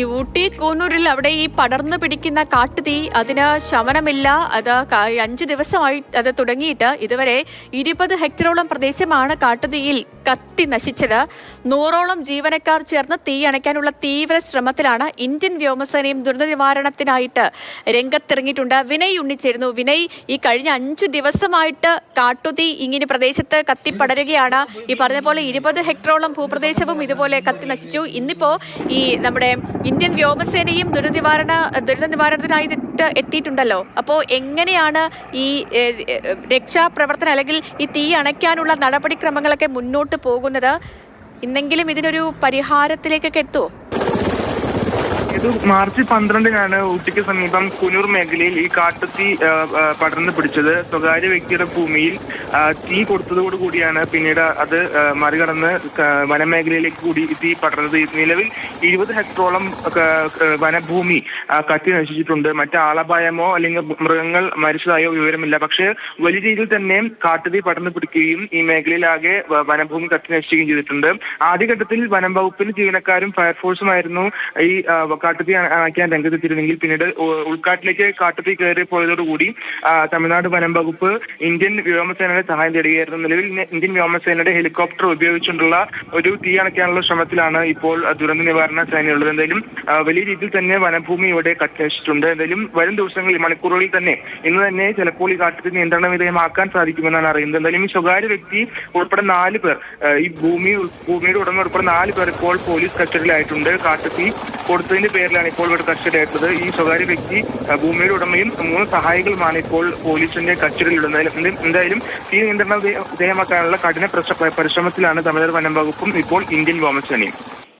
ഈ ഊട്ടി കൂന്നൂരിൽ അവിടെ ഈ പടർന്നു പിടിക്കുന്ന കാട്ടുതീ അതിന് ശമനമില്ല. അത് 5 ദിവസമായി അത് തുടങ്ങിയിട്ട് ഇതുവരെ 20 ഹെക്ടറോളം പ്രദേശമാണ് കാട്ടുതീയിൽ കത്തി നശിച്ചത്. 100ഓളം ജീവനക്കാർ ചേർന്ന് തീ അണയ്ക്കാനുള്ള തീവ്ര ശ്രമത്തിലാണ്. ഇന്ത്യൻ വ്യോമസേനയും ദുരന്ത നിവാരണത്തിനായിട്ട് രംഗത്തിറങ്ങിയിട്ടുണ്ട്. വിനയ് ഉണ്ണിച്ചേരുന്നു. വിനയ്, ഈ കഴിഞ്ഞ 5 ദിവസമായിട്ട് കാട്ടുതീ ഇങ്ങനെ പ്രദേശത്ത് കത്തിപ്പടരുകയാണ്. ഈ പറഞ്ഞ പോലെ 20 ഹെക്ടറോളം ഭൂപ്രദേശവും ഇതുപോലെ കത്തി നശിച്ചു. ഇന്നിപ്പോ ഈ നമ്മുടെ ഇന്ത്യൻ വ്യോമസേനയും ദുരന്ത നിവാരണത്തിനായിട്ട് എത്തിയിട്ടുണ്ടല്ലോ. അപ്പോൾ എങ്ങനെയാണ് ഈ രക്ഷാപ്രവർത്തനം അല്ലെങ്കിൽ ഈ തീ അണയ്ക്കാനുള്ള നടപടിക്രമങ്ങളൊക്കെ മുന്നോട്ട് പോകുന്നത്? ഇന്നെങ്കിലും ഇതിനൊരു പരിഹാരത്തിലേക്കൊക്കെ എത്തുമോ? ഇത് മാർച്ച് 12-നാണ് ഊട്ടിക്ക് സമീപം കുനൂർ മേഖലയിൽ ഈ കാട്ടുതീ പടർന്നു പിടിച്ചത്. സ്വകാര്യ വ്യക്തിയുടെ ഭൂമിയിൽ തീ കൊടുത്തതോടുകൂടിയാണ് പിന്നീട് അത് മറികടന്ന് വനമേഖലയിലേക്ക് കൂടി തീ പടർന്നത്. നിലവിൽ 20 ഹെക്ടറോളം വനഭൂമി കത്തി നശിച്ചിട്ടുണ്ട്. മറ്റ് ആളപായമോ അല്ലെങ്കിൽ മൃഗങ്ങൾ മരിച്ചതായോ വിവരമില്ല. പക്ഷേ വലിയ രീതിയിൽ തന്നെ കാട്ടുതീ പടർന്നു പിടിക്കുകയും ഈ മേഖലയിലാകെ വനഭൂമി കത്തി നശിക്കുകയും ചെയ്തിട്ടുണ്ട്. ആദ്യഘട്ടത്തിൽ വനം വകുപ്പിന് ജീവനക്കാരും ഫയർഫോഴ്സുമായിരുന്നു ഈ കാട്ടുതീ അണയ്ക്കാൻ രംഗത്തെത്തിയിരുന്നെങ്കിൽ പിന്നീട് ഉൾക്കാട്ടിലേക്ക് കാട്ടുതീ കയറി പോയതോടുകൂടി തമിഴ്നാട് വനം വകുപ്പ് ഇന്ത്യൻ വ്യോമസേനയുടെ സഹായം തേടുകയായിരുന്നു. നിലവിൽ ഇന്ത്യൻ വ്യോമസേനയുടെ ഹെലികോപ്റ്റർ ഉപയോഗിച്ചുകൊണ്ടുള്ള ഒരു തീ അണയ്ക്കാനുള്ള ശ്രമത്തിലാണ് ഇപ്പോൾ ദുരന്ത നിവാരണ സേനയുള്ളത്. എന്തായാലും വലിയ രീതിയിൽ തന്നെ വനഭൂമി ഇവിടെ കത്തിനശിച്ചിട്ടുണ്ട്. എന്തായാലും വരും ദിവസങ്ങളിൽ മണിക്കൂറുകളിൽ തന്നെ ഇന്ന് തന്നെ ചിലപ്പോൾ ഈ കാട്ടുതീ നിയന്ത്രണ വിധേയമാക്കാൻ സാധിക്കുമെന്നാണ് അറിയുന്നത്. എന്തായാലും ഈ സ്വകാര്യ വ്യക്തി ഉൾപ്പെടെ 4 പേർ, ഈ ഭൂമിയുടെ ഉടമ ഉൾപ്പെടെ 4 പേർ ഇപ്പോൾ പോലീസ് കസ്റ്റഡിയിലായിട്ടുണ്ട്. കാട്ടുതീ കൊടുത്തതിന്റെ പേരിലാണ് ഇപ്പോൾ ഇവിടെ കസ്റ്റഡി ആയിട്ടുള്ളത്. ഈ സ്വകാര്യ വ്യക്തി, ഭൂമിയുടെ ഉടമയും 3 സഹായികളുമാണ് ഇപ്പോൾ പോലീസിന്റെ കസ്റ്റഡിയിലുള്ളത്. എന്തായാലും തീ നിയന്ത്രണ വിധേയമാക്കാനുള്ള കഠിന പരിശ്രമത്തിലാണ് തമിഴ്നാട് വനം വകുപ്പും ഇപ്പോൾ ഇന്ത്യൻ വ്യോമസേനയും.